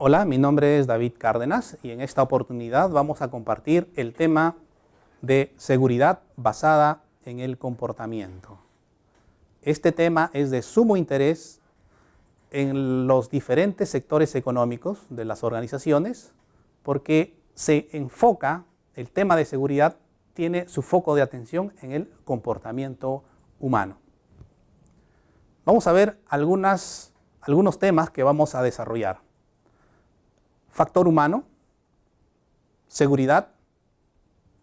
Hola, mi nombre es David Cárdenas y en esta oportunidad vamos a compartir el tema de seguridad basada en el comportamiento. Este tema es de sumo interés en los diferentes sectores económicos de las organizaciones porque se enfoca, el tema de seguridad tiene su foco de atención en el comportamiento humano. Vamos a ver algunos temas que vamos a desarrollar. Factor humano, seguridad,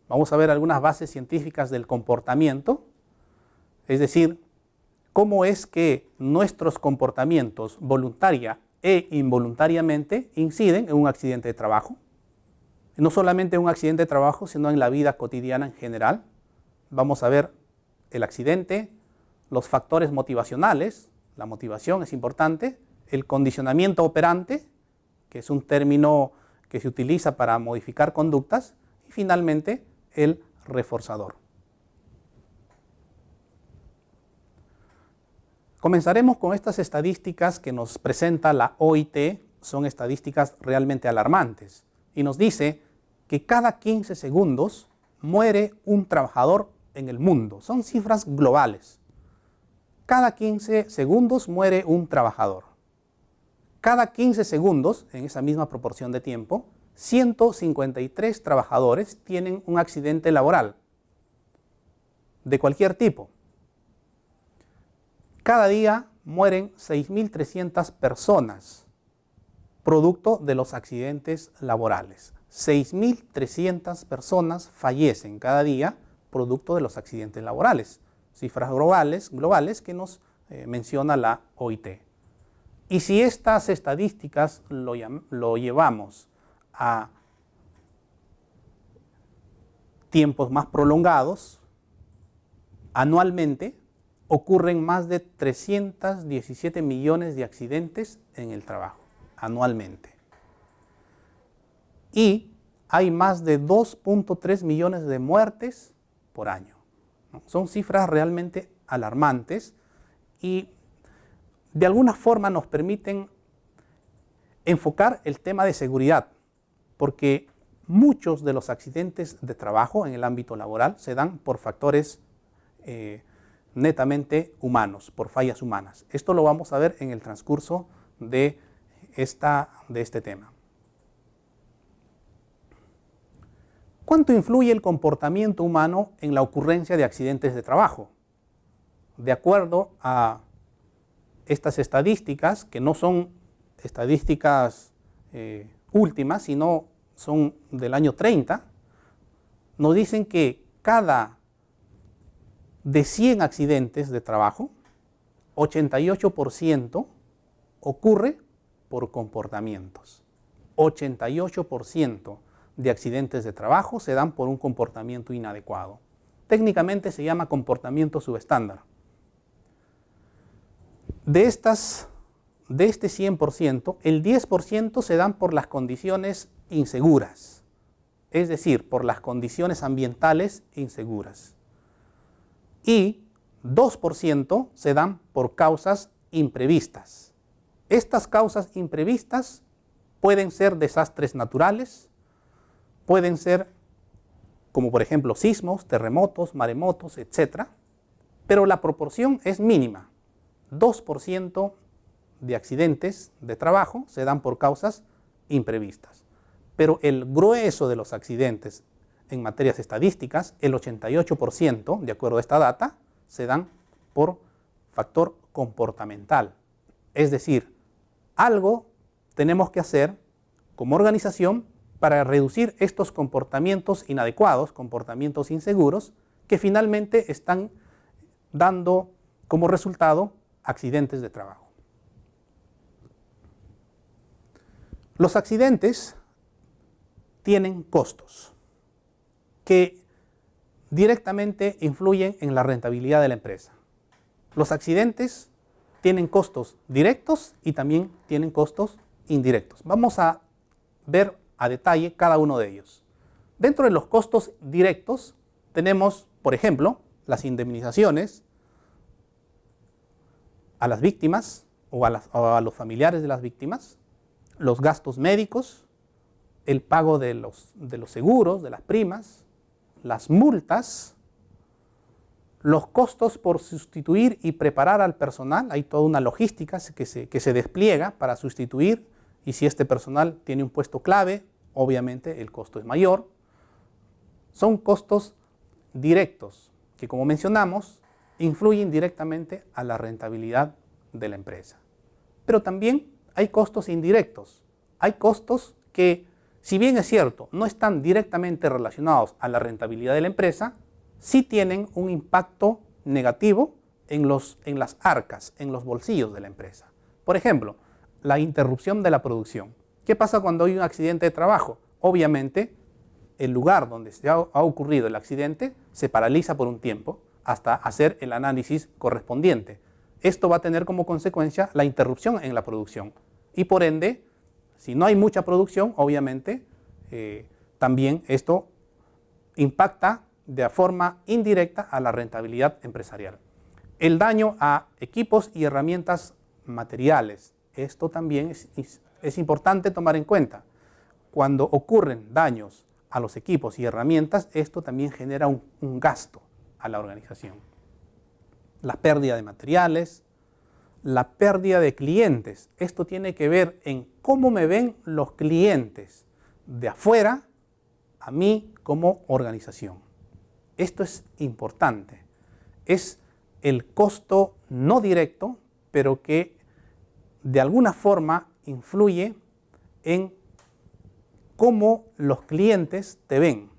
vamos a ver algunas bases científicas del comportamiento, es decir, cómo es que nuestros comportamientos voluntaria e involuntariamente inciden en un accidente de trabajo. No solamente en un accidente de trabajo, sino en la vida cotidiana en general. Vamos a ver el accidente, los factores motivacionales, la motivación es importante, el condicionamiento operante, que es un término que se utiliza para modificar conductas, y finalmente el reforzador. Comenzaremos con estas estadísticas que nos presenta la OIT, son estadísticas realmente alarmantes, y nos dice que cada 15 segundos muere un trabajador en el mundo. Son cifras globales. Cada 15 segundos muere un trabajador. Cada 15 segundos, en esa misma proporción de tiempo, 153 trabajadores tienen un accidente laboral de cualquier tipo. Cada día mueren 6.300 personas producto de los accidentes laborales. 6.300 personas fallecen cada día producto de los accidentes laborales. Cifras globales que nos menciona la OIT. Y si estas estadísticas lo llevamos a tiempos más prolongados, anualmente ocurren más de 317 millones de accidentes en el trabajo, anualmente. Y hay más de 2.3 millones de muertes por año. Son cifras realmente alarmantes y de alguna forma nos permiten enfocar el tema de seguridad, porque muchos de los accidentes de trabajo en el ámbito laboral se dan por factores netamente humanos, por fallas humanas. Esto lo vamos a ver en el transcurso de este tema. ¿Cuánto influye el comportamiento humano en la ocurrencia de accidentes de trabajo? De acuerdo a estas estadísticas, que no son estadísticas últimas, sino son del año 30, nos dicen que de 100 accidentes de trabajo, 88% ocurre por comportamientos. 88% de accidentes de trabajo se dan por un comportamiento inadecuado. Técnicamente se llama comportamiento subestándar. De este 100%, el 10% se dan por las condiciones inseguras, es decir, por las condiciones ambientales inseguras. Y 2% se dan por causas imprevistas. Estas causas imprevistas pueden ser desastres naturales, pueden ser como por ejemplo sismos, terremotos, maremotos, etc. Pero la proporción es mínima. 2% de accidentes de trabajo se dan por causas imprevistas. Pero el grueso de los accidentes en materias estadísticas, el 88%, de acuerdo a esta data, se dan por factor comportamental. Es decir, algo tenemos que hacer como organización para reducir estos comportamientos inadecuados, comportamientos inseguros, que finalmente están dando como resultado accidentes de trabajo. Los accidentes tienen costos que directamente influyen en la rentabilidad de la empresa. Los accidentes tienen costos directos y también tienen costos indirectos. Vamos a ver a detalle cada uno de ellos. Dentro de los costos directos tenemos, por ejemplo, las indemnizaciones a las víctimas o a los familiares de las víctimas, los gastos médicos, el pago de los seguros, de las primas, las multas, los costos por sustituir y preparar al personal. Hay toda una logística que se despliega para sustituir, y si este personal tiene un puesto clave, obviamente el costo es mayor. Son costos directos que, como mencionamos, influyen directamente a la rentabilidad de la empresa. Pero también hay costos indirectos. Hay costos que, si bien es cierto, no están directamente relacionados a la rentabilidad de la empresa, sí tienen un impacto negativo en las arcas, en los bolsillos de la empresa. Por ejemplo, la interrupción de la producción. ¿Qué pasa cuando hay un accidente de trabajo? Obviamente, el lugar donde se ha ocurrido el accidente se paraliza por un tiempo hasta hacer el análisis correspondiente. Esto va a tener como consecuencia la interrupción en la producción. Y por ende, si no hay mucha producción, obviamente, también esto impacta de forma indirecta a la rentabilidad empresarial. El daño a equipos y herramientas materiales. Esto también es importante tomar en cuenta. Cuando ocurren daños a los equipos y herramientas, esto también genera un gasto a la organización. La pérdida de materiales, la pérdida de clientes. Esto tiene que ver en cómo me ven los clientes de afuera a mí como organización. Esto es importante. Es el costo no directo, pero que de alguna forma influye en cómo los clientes te ven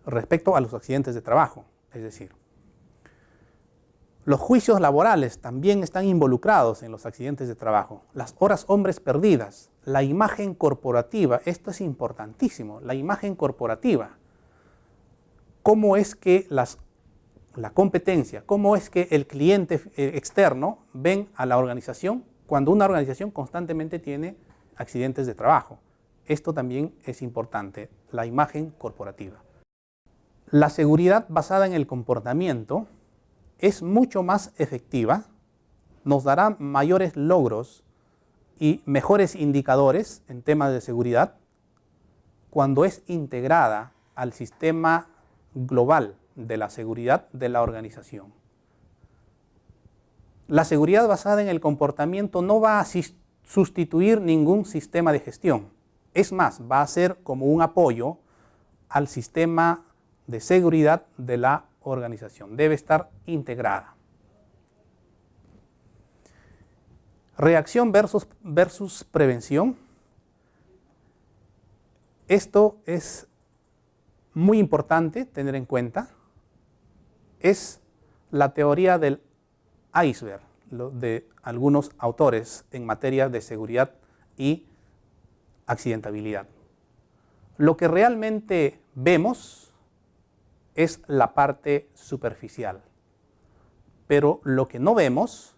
respecto a los accidentes de trabajo. Es decir, los juicios laborales también están involucrados en los accidentes de trabajo. Las horas hombres perdidas, la imagen corporativa, esto es importantísimo, la imagen corporativa. ¿Cómo es que la competencia, cómo es que el cliente externo ven a la organización cuando una organización constantemente tiene accidentes de trabajo? Esto también es importante, la imagen corporativa. La seguridad basada en el comportamiento es mucho más efectiva, nos dará mayores logros y mejores indicadores en temas de seguridad cuando es integrada al sistema global de la seguridad de la organización. La seguridad basada en el comportamiento no va a sustituir ningún sistema de gestión. Es más, va a ser como un apoyo al sistema de seguridad de la organización. Debe estar integrada. Reacción versus prevención. Esto es muy importante tener en cuenta. Es la teoría del iceberg de algunos autores en materia de seguridad y accidentabilidad. Lo que realmente vemos es la parte superficial, pero lo que no vemos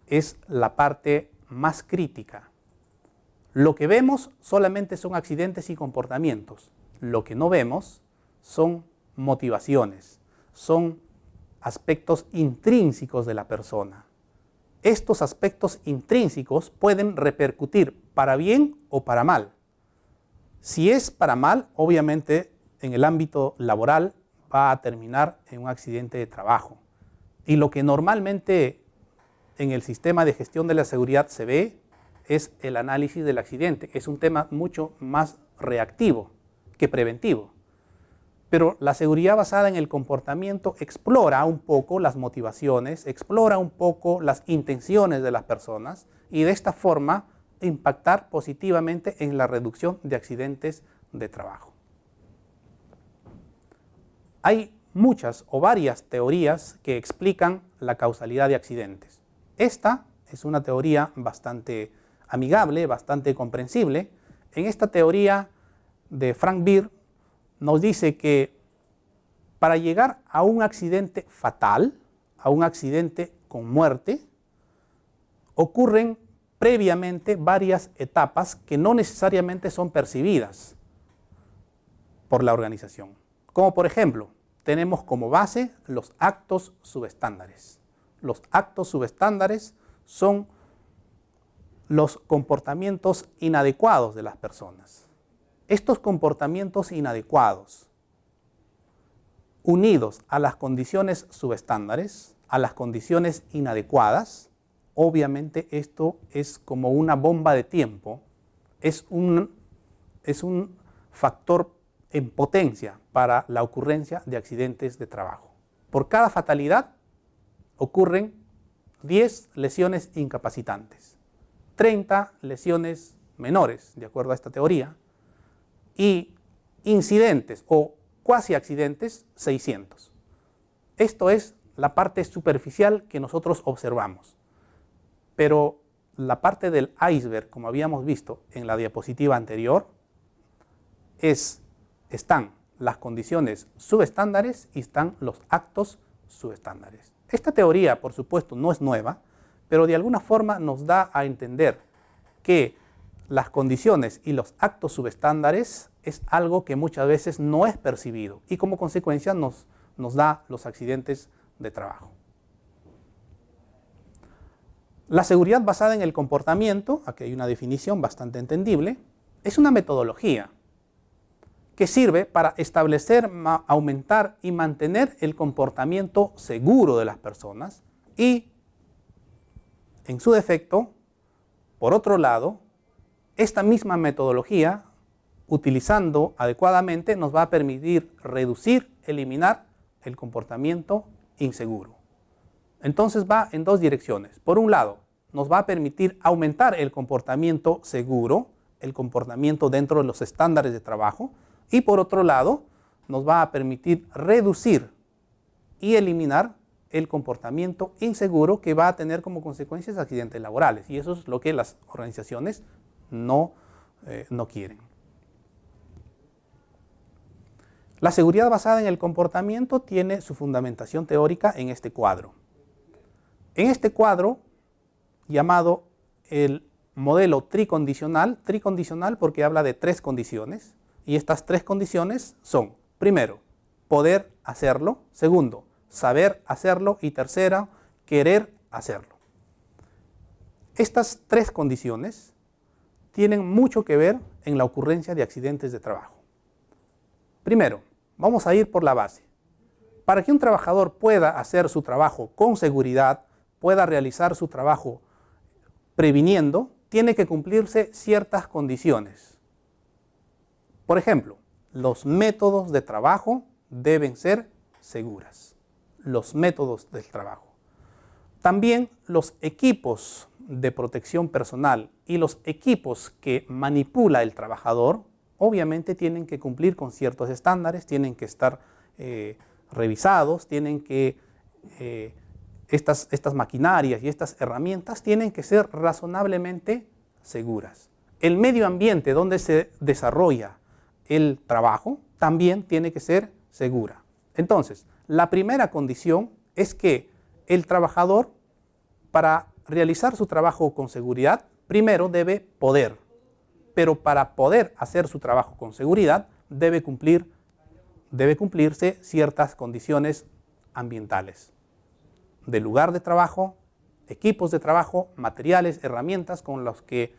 es la parte más crítica. Lo que vemos solamente son accidentes y comportamientos. Lo que no vemos son motivaciones, son aspectos intrínsecos de la persona. Estos aspectos intrínsecos pueden repercutir para bien o para mal. Si es para mal, obviamente en el ámbito laboral va a terminar en un accidente de trabajo. Y lo que normalmente en el sistema de gestión de la seguridad se ve es el análisis del accidente. Es un tema mucho más reactivo que preventivo. Pero la seguridad basada en el comportamiento explora un poco las motivaciones, explora un poco las intenciones de las personas y de esta forma impactar positivamente en la reducción de accidentes de trabajo. Hay muchas o varias teorías que explican la causalidad de accidentes. Esta es una teoría bastante amigable, bastante comprensible. En esta teoría de Frank Beer nos dice que para llegar a un accidente fatal, a un accidente con muerte, ocurren previamente varias etapas que no necesariamente son percibidas por la organización. Como por ejemplo, tenemos como base los actos subestándares. Los actos subestándares son los comportamientos inadecuados de las personas. Estos comportamientos inadecuados, unidos a las condiciones subestándares, a las condiciones inadecuadas, obviamente esto es como una bomba de tiempo, es un factor en potencia para la ocurrencia de accidentes de trabajo. Por cada fatalidad ocurren 10 lesiones incapacitantes, 30 lesiones menores, de acuerdo a esta teoría, y incidentes o cuasi accidentes 600. Esto es la parte superficial que nosotros observamos, pero la parte del iceberg, como habíamos visto en la diapositiva anterior, están las condiciones subestándares y están los actos subestándares. Esta teoría, por supuesto, no es nueva, pero de alguna forma nos da a entender que las condiciones y los actos subestándares es algo que muchas veces no es percibido y como consecuencia nos da los accidentes de trabajo. La seguridad basada en el comportamiento, aquí hay una definición bastante entendible, es una metodología que sirve para establecer, aumentar y mantener el comportamiento seguro de las personas y, en su defecto, por otro lado, esta misma metodología, utilizando adecuadamente, nos va a permitir reducir, eliminar el comportamiento inseguro. Entonces va en dos direcciones. Por un lado, nos va a permitir aumentar el comportamiento seguro, el comportamiento dentro de los estándares de trabajo, y por otro lado, nos va a permitir reducir y eliminar el comportamiento inseguro que va a tener como consecuencias accidentes laborales. Y eso es lo que las organizaciones no quieren. La seguridad basada en el comportamiento tiene su fundamentación teórica en este cuadro. En este cuadro, llamado el modelo tricondicional porque habla de 3 condiciones, y estas 3 condiciones son, primero, poder hacerlo, segundo, saber hacerlo y tercera, querer hacerlo. Estas 3 condiciones tienen mucho que ver en la ocurrencia de accidentes de trabajo. Primero, vamos a ir por la base. Para que un trabajador pueda hacer su trabajo con seguridad, pueda realizar su trabajo previniendo, tiene que cumplirse ciertas condiciones. Por ejemplo, los métodos de trabajo deben ser seguras. Los métodos del trabajo. También los equipos de protección personal y los equipos que manipula el trabajador, obviamente tienen que cumplir con ciertos estándares, tienen que estar revisados, tienen que estas maquinarias y estas herramientas tienen que ser razonablemente seguras. El medio ambiente donde se desarrolla el trabajo también tiene que ser segura. Entonces, la primera condición es que el trabajador, para realizar su trabajo con seguridad, primero debe poder, pero para poder hacer su trabajo con seguridad debe cumplirse ciertas condiciones ambientales, de lugar de trabajo, equipos de trabajo, materiales, herramientas con los que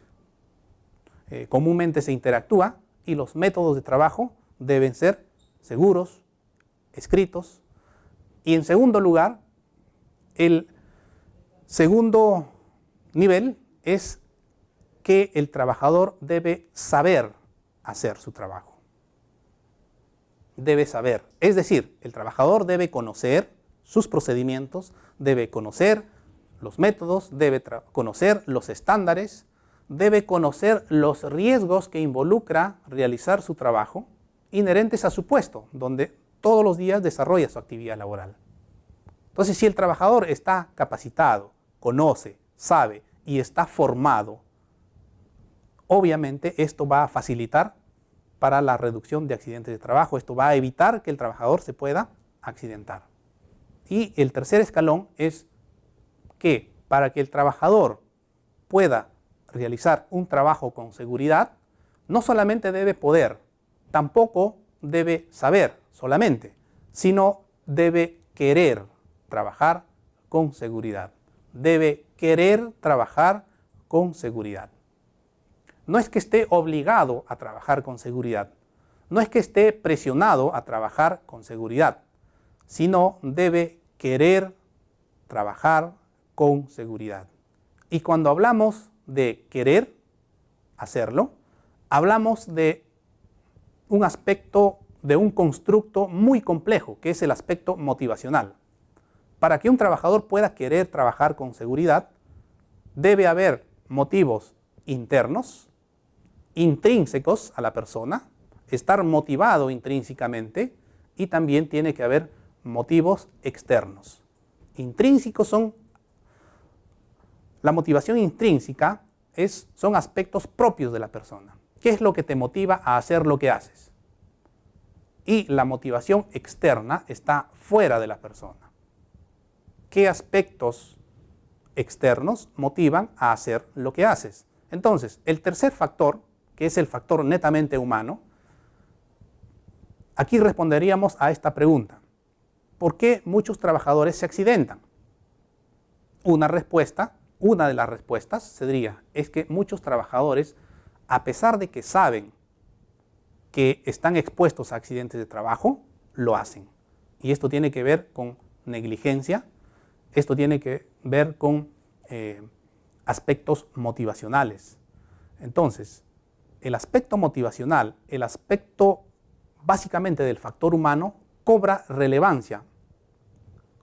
comúnmente se interactúa, y los métodos de trabajo deben ser seguros, escritos. Y en segundo lugar, el segundo nivel es que el trabajador debe saber hacer su trabajo. Debe saber, es decir, el trabajador debe conocer sus procedimientos, debe conocer los métodos, debe conocer los estándares, debe conocer los riesgos que involucra realizar su trabajo inherentes a su puesto, donde todos los días desarrolla su actividad laboral. Entonces, si el trabajador está capacitado, conoce, sabe y está formado, obviamente esto va a facilitar para la reducción de accidentes de trabajo, esto va a evitar que el trabajador se pueda accidentar. Y el tercer escalón es que para que el trabajador pueda realizar un trabajo con seguridad, no solamente debe poder, tampoco debe saber solamente, sino debe querer trabajar con seguridad. Debe querer trabajar con seguridad. No es que esté obligado a trabajar con seguridad, no es que esté presionado a trabajar con seguridad, sino debe querer trabajar con seguridad. Y cuando hablamos de querer hacerlo, hablamos de un aspecto, de un constructo muy complejo, que es el aspecto motivacional. Para que un trabajador pueda querer trabajar con seguridad, debe haber motivos internos, intrínsecos a la persona, estar motivado intrínsecamente, y también tiene que haber motivos externos. Intrínsecos son, la motivación intrínseca son aspectos propios de la persona. ¿Qué es lo que te motiva a hacer lo que haces? Y la motivación externa está fuera de la persona. ¿Qué aspectos externos motivan a hacer lo que haces? Entonces, el tercer factor, que es el factor netamente humano, aquí responderíamos a esta pregunta: ¿por qué muchos trabajadores se accidentan? Una de las respuestas sería, es que muchos trabajadores, a pesar de que saben que están expuestos a accidentes de trabajo, lo hacen. Y esto tiene que ver con negligencia, esto tiene que ver con aspectos motivacionales. Entonces, el aspecto motivacional, el aspecto básicamente del factor humano, cobra relevancia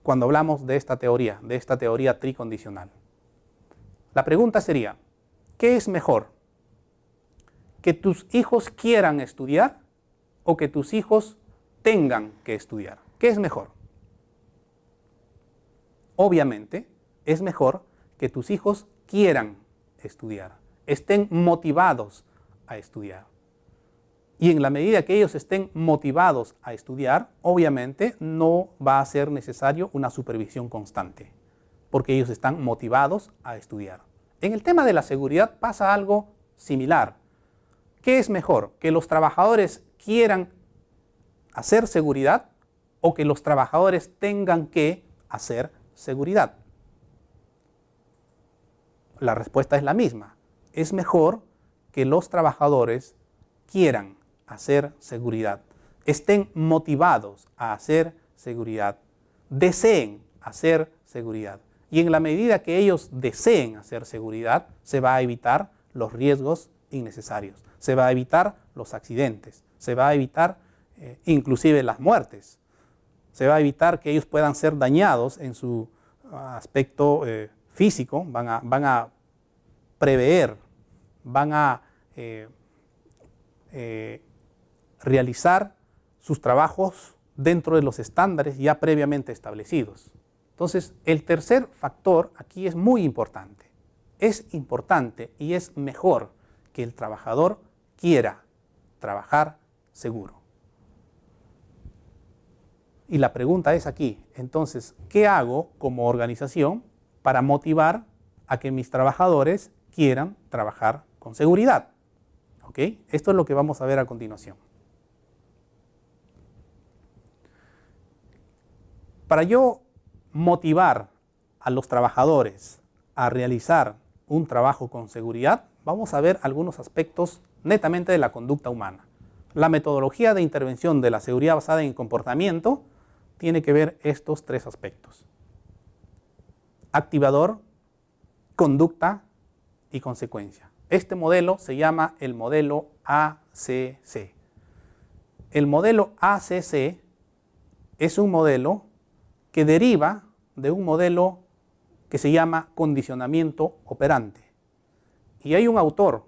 cuando hablamos de esta teoría tricondicional. La pregunta sería, ¿qué es mejor? ¿Que tus hijos quieran estudiar o que tus hijos tengan que estudiar? ¿Qué es mejor? Obviamente, es mejor que tus hijos quieran estudiar, estén motivados a estudiar. Y en la medida que ellos estén motivados a estudiar, obviamente no va a ser necesario una supervisión constante, porque ellos están motivados a estudiar. En el tema de la seguridad pasa algo similar. ¿Qué es mejor? ¿Que los trabajadores quieran hacer seguridad o que los trabajadores tengan que hacer seguridad? La respuesta es la misma. Es mejor que los trabajadores quieran hacer seguridad, estén motivados a hacer seguridad, deseen hacer seguridad. Y en la medida que ellos deseen hacer seguridad, se va a evitar los riesgos innecesarios, se va a evitar los accidentes, se va a evitar inclusive las muertes, se va a evitar que ellos puedan ser dañados en su aspecto físico, van a prever, van a realizar sus trabajos dentro de los estándares ya previamente establecidos. Entonces, el tercer factor aquí es muy importante. Es importante y es mejor que el trabajador quiera trabajar seguro. Y la pregunta es aquí, entonces, ¿qué hago como organización para motivar a que mis trabajadores quieran trabajar con seguridad? ¿Ok? Esto es lo que vamos a ver a continuación. Para yo motivar a los trabajadores a realizar un trabajo con seguridad, vamos a ver algunos aspectos netamente de la conducta humana. La metodología de intervención de la seguridad basada en el comportamiento tiene que ver estos tres aspectos: activador, conducta y consecuencia. Este modelo se llama el modelo ACC. El modelo ACC es un modelo que deriva de un modelo que se llama condicionamiento operante. Y hay un autor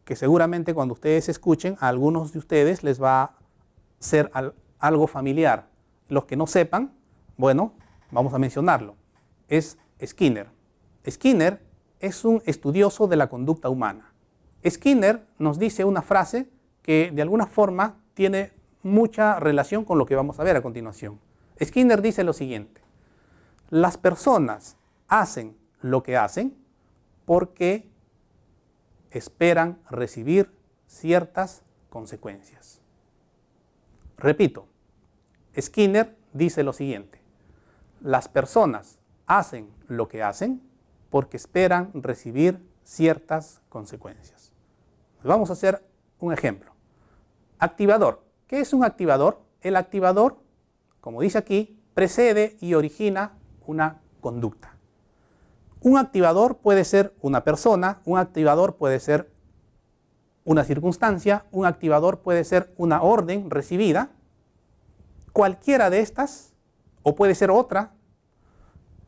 que seguramente cuando ustedes escuchen, a algunos de ustedes les va a ser algo familiar. Los que no sepan, bueno, vamos a mencionarlo. Es Skinner. Skinner es un estudioso de la conducta humana. Skinner nos dice una frase que de alguna forma tiene mucha relación con lo que vamos a ver a continuación. Skinner dice lo siguiente: las personas hacen lo que hacen porque esperan recibir ciertas consecuencias. Repito, Skinner dice lo siguiente: las personas hacen lo que hacen porque esperan recibir ciertas consecuencias. Vamos a hacer un ejemplo. Activador. ¿Qué es un activador? El activador, como dice aquí, precede y origina una conducta. Un activador puede ser una persona, un activador puede ser una circunstancia, un activador puede ser una orden recibida. Cualquiera de estas, o puede ser otra,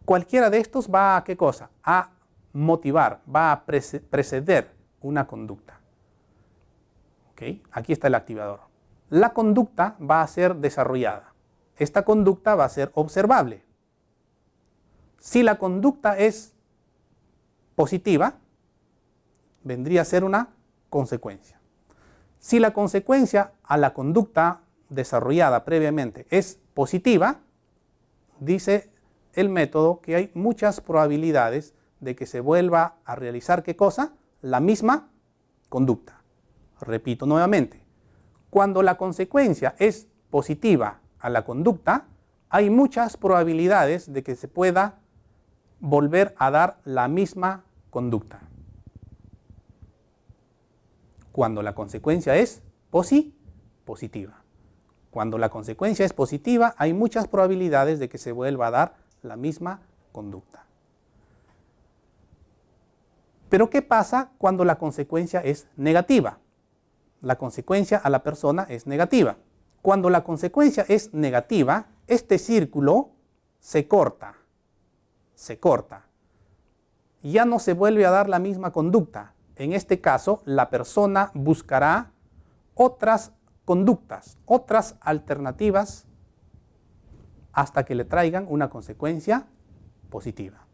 cualquiera de estos va a ¿qué cosa? A motivar, va a preceder una conducta. ¿Okay? Aquí está el activador. La conducta va a ser desarrollada. Esta conducta va a ser observable. Si la conducta es positiva, vendría a ser una consecuencia. Si la consecuencia a la conducta desarrollada previamente es positiva, dice el método que hay muchas probabilidades de que se vuelva a realizar ¿qué cosa? La misma conducta. Repito nuevamente, cuando la consecuencia es positiva a la conducta, hay muchas probabilidades de que se pueda volver a dar la misma conducta. Cuando la consecuencia es positiva. Cuando la consecuencia es positiva, hay muchas probabilidades de que se vuelva a dar la misma conducta. Pero ¿qué pasa cuando la consecuencia es negativa? La consecuencia a la persona es negativa. Cuando la consecuencia es negativa, este círculo se corta. Ya no se vuelve a dar la misma conducta. En este caso, la persona buscará otras conductas, otras alternativas, hasta que le traigan una consecuencia positiva.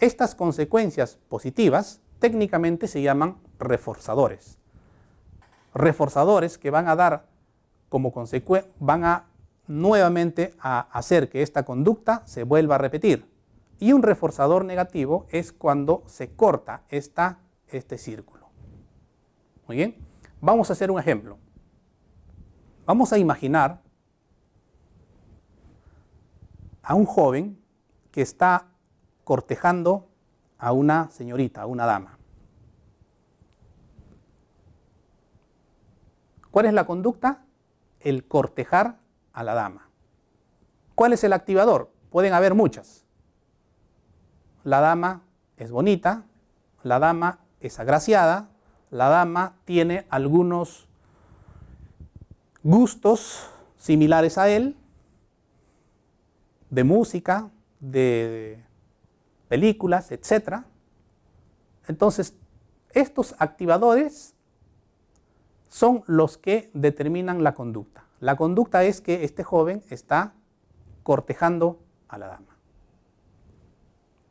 Estas consecuencias positivas técnicamente se llaman reforzadores. Reforzadores que van a dar como consecuencia, van a nuevamente a hacer que esta conducta se vuelva a repetir. Y un reforzador negativo es cuando se corta este círculo. Muy bien, vamos a hacer un ejemplo. Vamos a imaginar a un joven que está cortejando a una señorita, a una dama. ¿Cuál es la conducta? El cortejar a la dama. ¿Cuál es el activador? Pueden haber muchas. La dama es bonita, la dama es agraciada, la dama tiene algunos gustos similares a él, de música, de películas, etc. Entonces, estos activadores son los que determinan la conducta. La conducta es que este joven está cortejando a la dama.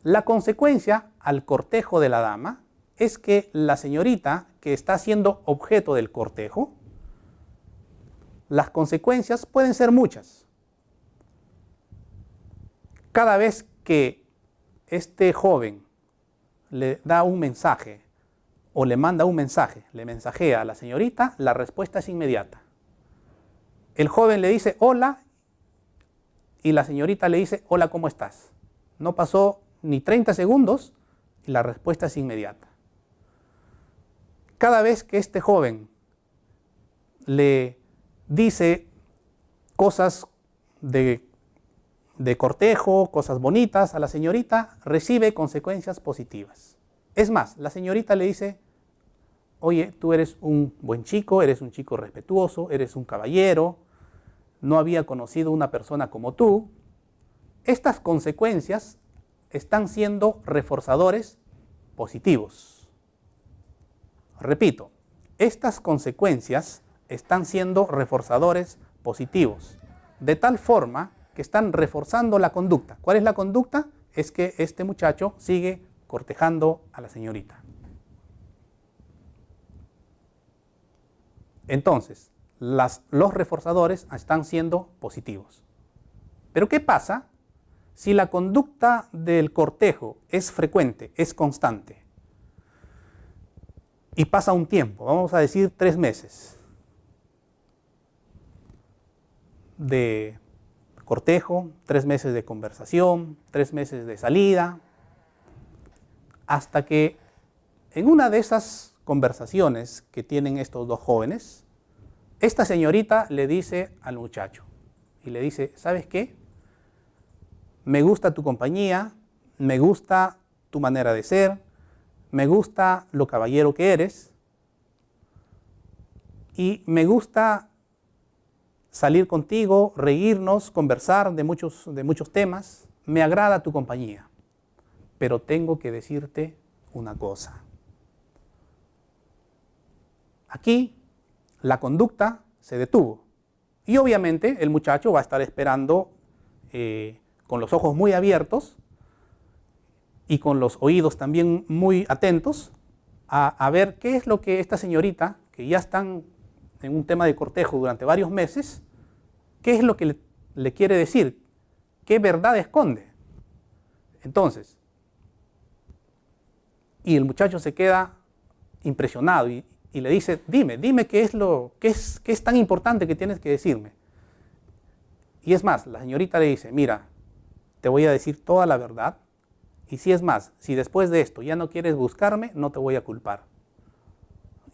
La consecuencia al cortejo de la dama es que la señorita que está siendo objeto del cortejo, las consecuencias pueden ser muchas. Cada vez que este joven le da un mensaje o le manda un mensaje, le mensajea a la señorita, la respuesta es inmediata. El joven le dice hola y la señorita le dice hola, ¿cómo estás? No pasó ni 30 segundos y la respuesta es inmediata. Cada vez que este joven le dice cosas de cortejo, cosas bonitas a la señorita, recibe consecuencias positivas. Es más, la señorita le dice, oye, tú eres un buen chico, eres un chico respetuoso, eres un caballero, no había conocido una persona como tú. Estas consecuencias están siendo reforzadores positivos. Repito, estas consecuencias están siendo reforzadores positivos, de tal forma que están reforzando la conducta. ¿Cuál es la conducta? Es que este muchacho sigue cortejando a la señorita. Entonces, los reforzadores están siendo positivos. Pero ¿qué pasa si la conducta del cortejo es frecuente, es constante? Y pasa un tiempo, vamos a decir 3 meses de cortejo, 3 meses de conversación, 3 meses de salida, hasta que En una de esas conversaciones que tienen estos dos jóvenes, esta señorita le dice al muchacho, y le dice, ¿sabes qué? Me gusta tu compañía, me gusta tu manera de ser, me gusta lo caballero que eres, y me gusta salir contigo, reírnos, conversar de muchos temas, me agrada tu compañía, pero tengo que decirte una cosa. Aquí la conducta se detuvo y obviamente el muchacho va a estar esperando con los ojos muy abiertos y con los oídos también muy atentos a ver qué es lo que esta señorita, que ya están en un tema de cortejo durante varios meses, qué es lo que le quiere decir, qué verdad esconde. Entonces, y el muchacho se queda impresionado y le dice, dime qué es tan importante que tienes que decirme. Y es más, la señorita le dice, mira, te voy a decir toda la verdad, y si es más, si después de esto ya no quieres buscarme, no te voy a culpar.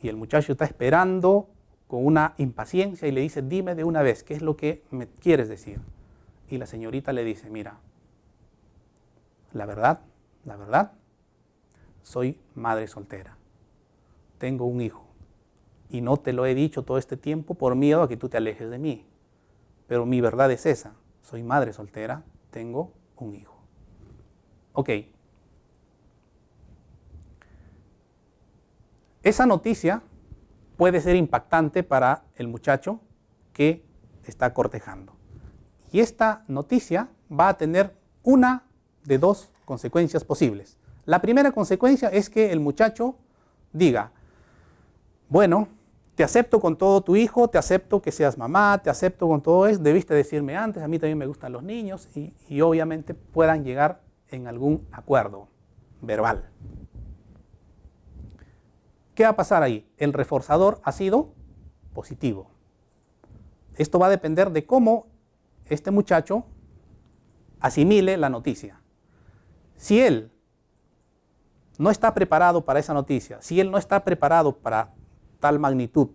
Y el muchacho está esperando con una impaciencia y le dice, dime de una vez, ¿qué es lo que me quieres decir? Y la señorita le dice, mira, la verdad, soy madre soltera, tengo un hijo, y no te lo he dicho todo este tiempo por miedo a que tú te alejes de mí, pero mi verdad es esa, soy madre soltera, tengo un hijo. Ok. Esa noticia puede ser impactante para el muchacho que está cortejando. Y esta noticia va a tener una de dos consecuencias posibles. La primera consecuencia es que el muchacho diga, bueno, te acepto con todo tu hijo, te acepto que seas mamá, te acepto con todo eso, debiste decirme antes, a mí también me gustan los niños, y obviamente puedan llegar en algún acuerdo verbal. ¿Qué va a pasar ahí? El reforzador ha sido positivo. Esto va a depender de cómo este muchacho asimile la noticia. Si él no está preparado para esa noticia, si él no está preparado para tal magnitud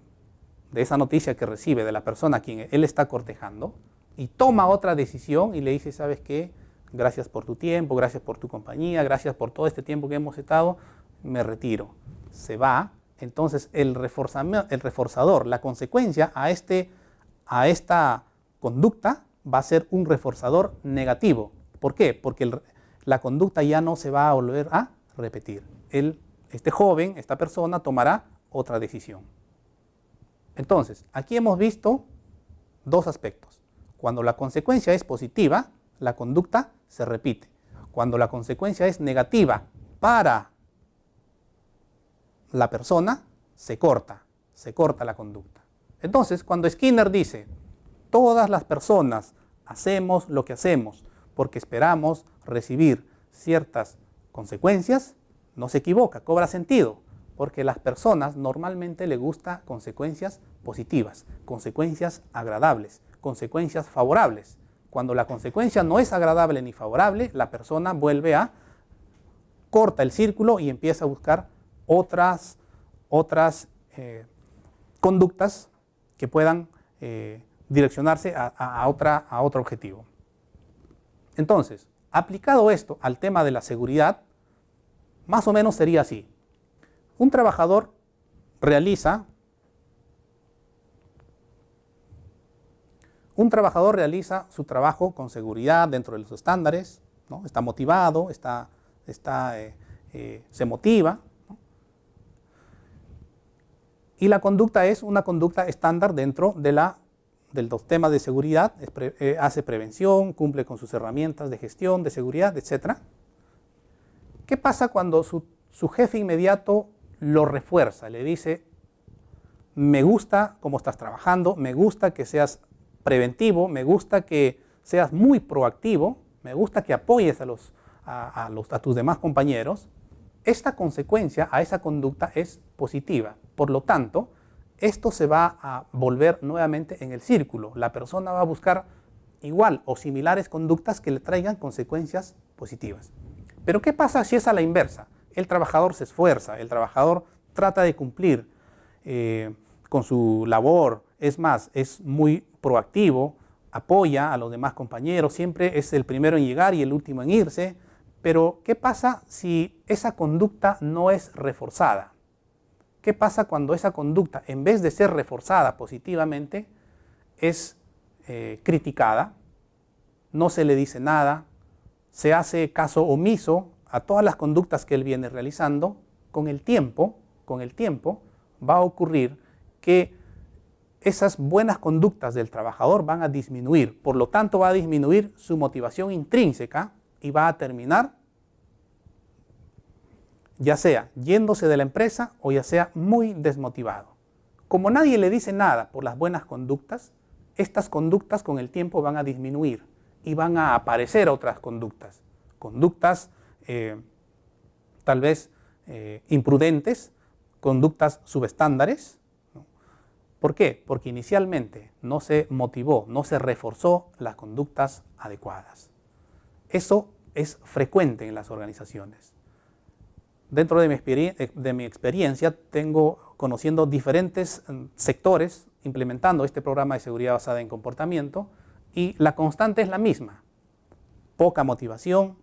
de esa noticia que recibe de la persona a quien él está cortejando, y toma otra decisión y le dice, ¿sabes qué? Gracias por tu tiempo, gracias por tu compañía, gracias por todo este tiempo que hemos estado, me retiro. Se va, entonces el reforzador, la consecuencia a esta conducta va a ser un reforzador negativo. ¿Por qué? Porque la conducta ya no se va a volver a repetir. Este joven, esta persona, tomará otra decisión. Entonces, aquí hemos visto dos aspectos. Cuando la consecuencia es positiva, la conducta se repite. Cuando la consecuencia es negativa para la persona, se corta la conducta. Entonces, cuando Skinner dice, todas las personas hacemos lo que hacemos porque esperamos recibir ciertas consecuencias, no se equivoca, cobra sentido, porque a las personas normalmente les gusta consecuencias positivas, consecuencias agradables, consecuencias favorables. Cuando la consecuencia no es agradable ni favorable, la persona corta el círculo y empieza a buscar otras conductas que puedan direccionarse a otro objetivo. Entonces, aplicado esto al tema de la seguridad, más o menos sería así. Un trabajador realiza su trabajo con seguridad dentro de los estándares, ¿no? Está motivado, se motiva, ¿no? Y la conducta es una conducta estándar dentro de los temas de seguridad, hace prevención, cumple con sus herramientas de gestión, de seguridad, etc. ¿Qué pasa cuando su jefe inmediato lo refuerza? Le dice, me gusta cómo estás trabajando, me gusta que seas preventivo, me gusta que seas muy proactivo, me gusta que apoyes a tus demás compañeros. Esta consecuencia a esa conducta es positiva. Por lo tanto, esto se va a volver nuevamente en el círculo. La persona va a buscar igual o similares conductas que le traigan consecuencias positivas. Pero ¿qué pasa si es a la inversa? el trabajador se esfuerza, el trabajador trata de cumplir con su labor, es más, es muy proactivo, apoya a los demás compañeros, siempre es el primero en llegar y el último en irse. Pero, ¿qué pasa si esa conducta no es reforzada? ¿Qué pasa cuando esa conducta, en vez de ser reforzada positivamente, es criticada? No se le dice nada, se hace caso omiso a todas las conductas que él viene realizando. Con el tiempo va a ocurrir que esas buenas conductas del trabajador van a disminuir, por lo tanto va a disminuir su motivación intrínseca y va a terminar ya sea yéndose de la empresa o ya sea muy desmotivado. Como nadie le dice nada por las buenas conductas, estas conductas con el tiempo van a disminuir y van a aparecer otras conductas. Conductas tal vez imprudentes, conductas subestándares. ¿Por qué? Porque inicialmente no se motivó, no se reforzó las conductas adecuadas. Eso es frecuente en las organizaciones. Dentro de mi experiencia, tengo conociendo diferentes sectores implementando este programa de seguridad basada en comportamiento y la constante es la misma. Poca motivación,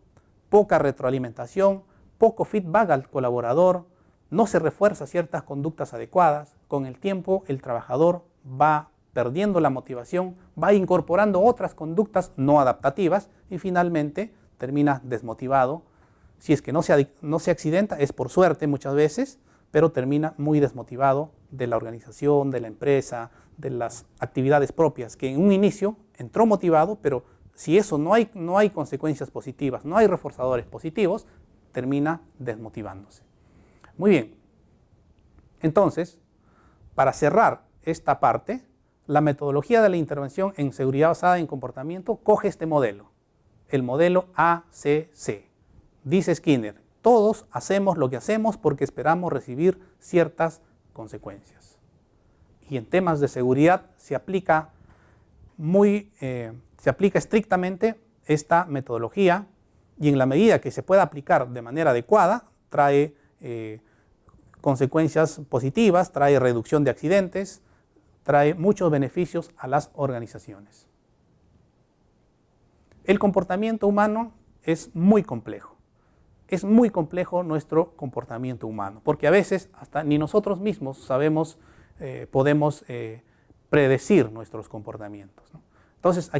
poca retroalimentación, poco feedback al colaborador, no se refuerza ciertas conductas adecuadas. Con el tiempo el trabajador va perdiendo la motivación, va incorporando otras conductas no adaptativas y finalmente termina desmotivado. Si es que no se accidenta, es por suerte muchas veces, pero termina muy desmotivado de la organización, de la empresa, de las actividades propias, que en un inicio entró motivado, pero si eso no hay consecuencias positivas, no hay reforzadores positivos, termina desmotivándose. Muy bien. Entonces, para cerrar esta parte, la metodología de la intervención en seguridad basada en comportamiento coge este modelo, el modelo ACC. Dice Skinner, todos hacemos lo que hacemos porque esperamos recibir ciertas consecuencias. Y en temas de seguridad se aplica estrictamente esta metodología y en la medida que se pueda aplicar de manera adecuada, trae consecuencias positivas, trae reducción de accidentes, trae muchos beneficios a las organizaciones. El comportamiento humano es muy complejo. Es muy complejo nuestro comportamiento humano, porque a veces hasta ni nosotros mismos podemos predecir nuestros comportamientos, ¿no? Entonces,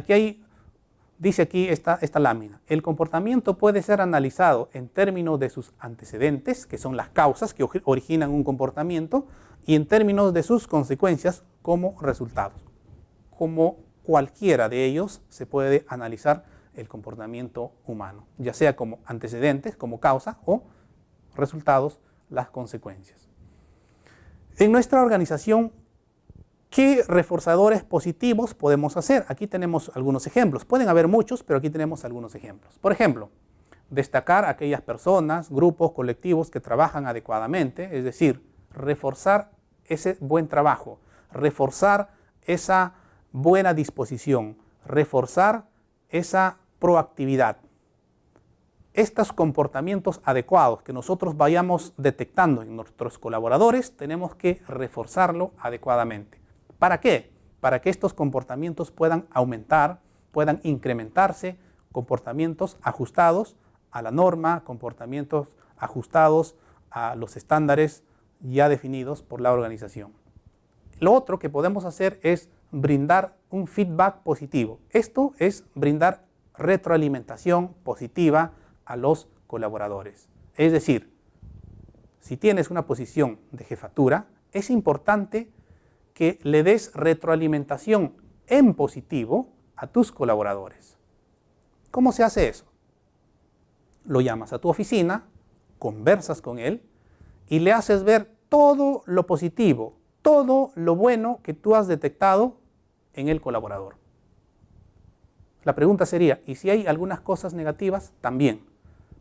dice aquí esta lámina, el comportamiento puede ser analizado en términos de sus antecedentes, que son las causas que originan un comportamiento, y en términos de sus consecuencias como resultados. Como cualquiera de ellos se puede analizar el comportamiento humano, ya sea como antecedentes, como causa, o resultados, las consecuencias. En nuestra organización, ¿qué reforzadores positivos podemos hacer? Aquí tenemos algunos ejemplos. Pueden haber muchos, pero aquí tenemos algunos ejemplos. Por ejemplo, destacar a aquellas personas, grupos, colectivos que trabajan adecuadamente, es decir, reforzar ese buen trabajo, reforzar esa buena disposición, reforzar esa proactividad. Estos comportamientos adecuados que nosotros vayamos detectando en nuestros colaboradores, tenemos que reforzarlo adecuadamente. ¿Para qué? Para que estos comportamientos puedan aumentar, puedan incrementarse, comportamientos ajustados a la norma, comportamientos ajustados a los estándares ya definidos por la organización. Lo otro que podemos hacer es brindar un feedback positivo. Esto es brindar retroalimentación positiva a los colaboradores. Es decir, si tienes una posición de jefatura, es importante que le des retroalimentación en positivo a tus colaboradores. ¿Cómo se hace eso? Lo llamas a tu oficina, conversas con él y le haces ver todo lo positivo, todo lo bueno que tú has detectado en el colaborador. La pregunta sería, ¿y si hay algunas cosas negativas? También,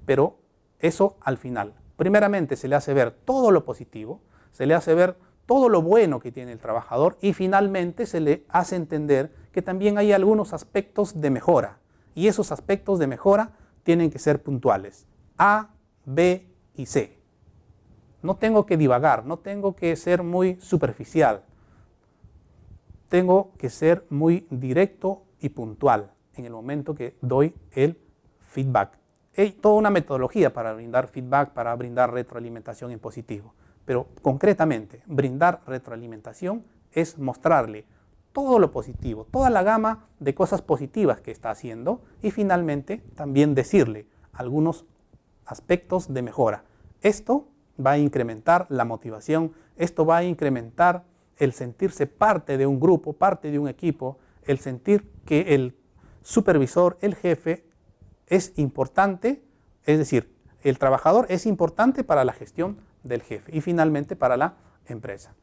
pero eso al final. Primeramente se le hace ver todo lo positivo, se le hace ver todo lo bueno que tiene el trabajador y finalmente se le hace entender que también hay algunos aspectos de mejora y esos aspectos de mejora tienen que ser puntuales, A, B y C. No tengo que divagar, no tengo que ser muy superficial. Tengo que ser muy directo y puntual en el momento que doy el feedback. Hay toda una metodología para brindar feedback, para brindar retroalimentación en positivo. Pero concretamente, brindar retroalimentación es mostrarle todo lo positivo, toda la gama de cosas positivas que está haciendo y finalmente también decirle algunos aspectos de mejora. Esto va a incrementar la motivación, esto va a incrementar el sentirse parte de un grupo, parte de un equipo, el sentir que el supervisor, el jefe, es importante, es decir, el trabajador es importante para la gestión del jefe y finalmente para la empresa.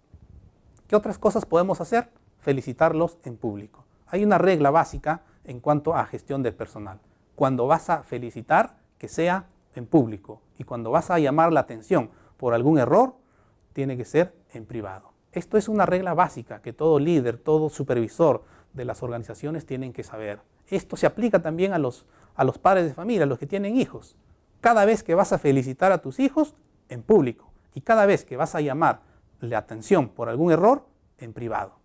¿Qué otras cosas podemos hacer? Felicitarlos en público. Hay una regla básica en cuanto a gestión del personal. Cuando vas a felicitar, que sea en público, y cuando vas a llamar la atención por algún error, tiene que ser en privado. Esto es una regla básica que todo líder, todo supervisor de las organizaciones tienen que saber. Esto se aplica también a los padres de familia, a los que tienen hijos. Cada vez que vas a felicitar a tus hijos, en público, y cada vez que vas a llamar la atención por algún error, en privado.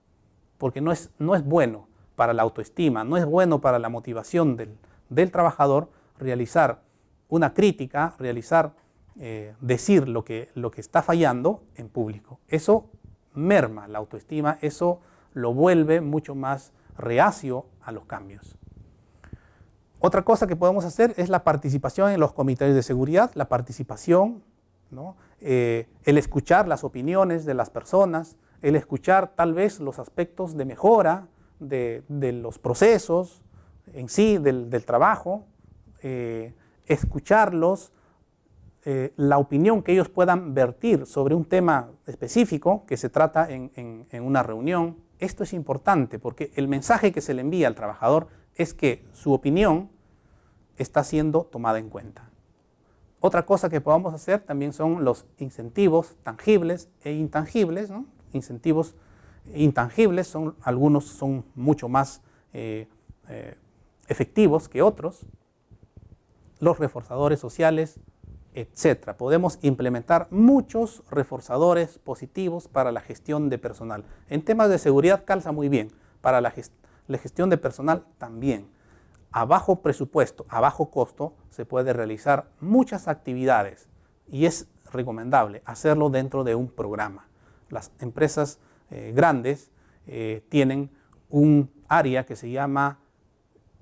Porque no es bueno para la autoestima, no es bueno para la motivación del trabajador realizar una crítica, decir lo que está fallando en público. Eso merma la autoestima, eso lo vuelve mucho más reacio a los cambios. Otra cosa que podemos hacer es la participación en los comités de seguridad, la participación, ¿no? El escuchar las opiniones de las personas, el escuchar tal vez los aspectos de mejora de los procesos en sí, del trabajo, escucharlos, la opinión que ellos puedan vertir sobre un tema específico que se trata en una reunión. Esto es importante porque el mensaje que se le envía al trabajador es que su opinión está siendo tomada en cuenta. Otra cosa que podamos hacer también son los incentivos tangibles e intangibles, ¿no? Incentivos intangibles, algunos son mucho más efectivos que otros. Los reforzadores sociales, etc. Podemos implementar muchos reforzadores positivos para la gestión de personal. En temas de seguridad calza muy bien, para la gestión de personal también. A bajo presupuesto, a bajo costo, se puede realizar muchas actividades y es recomendable hacerlo dentro de un programa. Las empresas grandes tienen un área que se llama,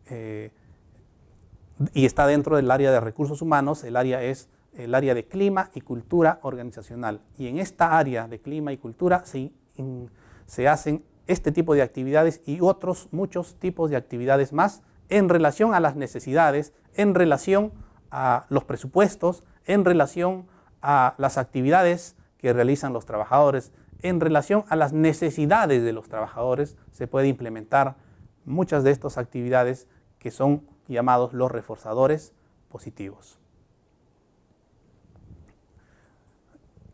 y está dentro del área de recursos humanos, el área es el área de clima y cultura organizacional. Y en esta área de clima y cultura se hacen este tipo de actividades y otros muchos tipos de actividades más en relación a las necesidades, en relación a los presupuestos, en relación a las actividades que realizan los trabajadores, en relación a las necesidades de los trabajadores, se puede implementar muchas de estas actividades que son llamados los reforzadores positivos.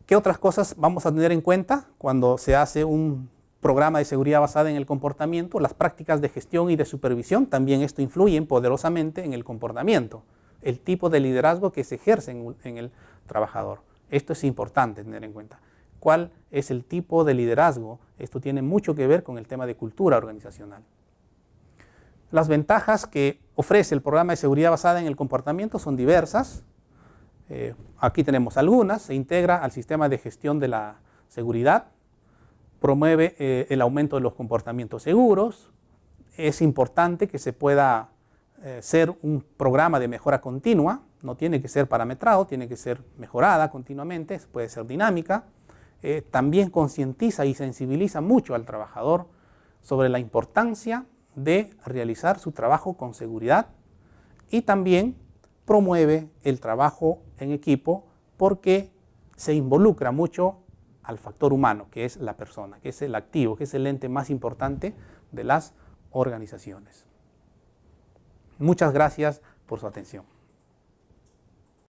¿Qué otras cosas vamos a tener en cuenta cuando se hace un programa de seguridad basada en el comportamiento? Las prácticas de gestión y de supervisión, también esto influye poderosamente en el comportamiento, el tipo de liderazgo que se ejerce en el trabajador. Esto es importante tener en cuenta. ¿Cuál es el tipo de liderazgo? Esto tiene mucho que ver con el tema de cultura organizacional. Las ventajas que ofrece el programa de seguridad basada en el comportamiento son diversas. Aquí tenemos algunas. Se integra al sistema de gestión de la seguridad, promueve el aumento de los comportamientos seguros. Es importante que se pueda ser un programa de mejora continua, no tiene que ser parametrado, tiene que ser mejorada continuamente, puede ser dinámica. También concientiza y sensibiliza mucho al trabajador sobre la importancia de realizar su trabajo con seguridad y también promueve el trabajo en equipo porque se involucra mucho al factor humano, que es la persona, que es el activo, que es el ente más importante de las organizaciones. Muchas gracias por su atención.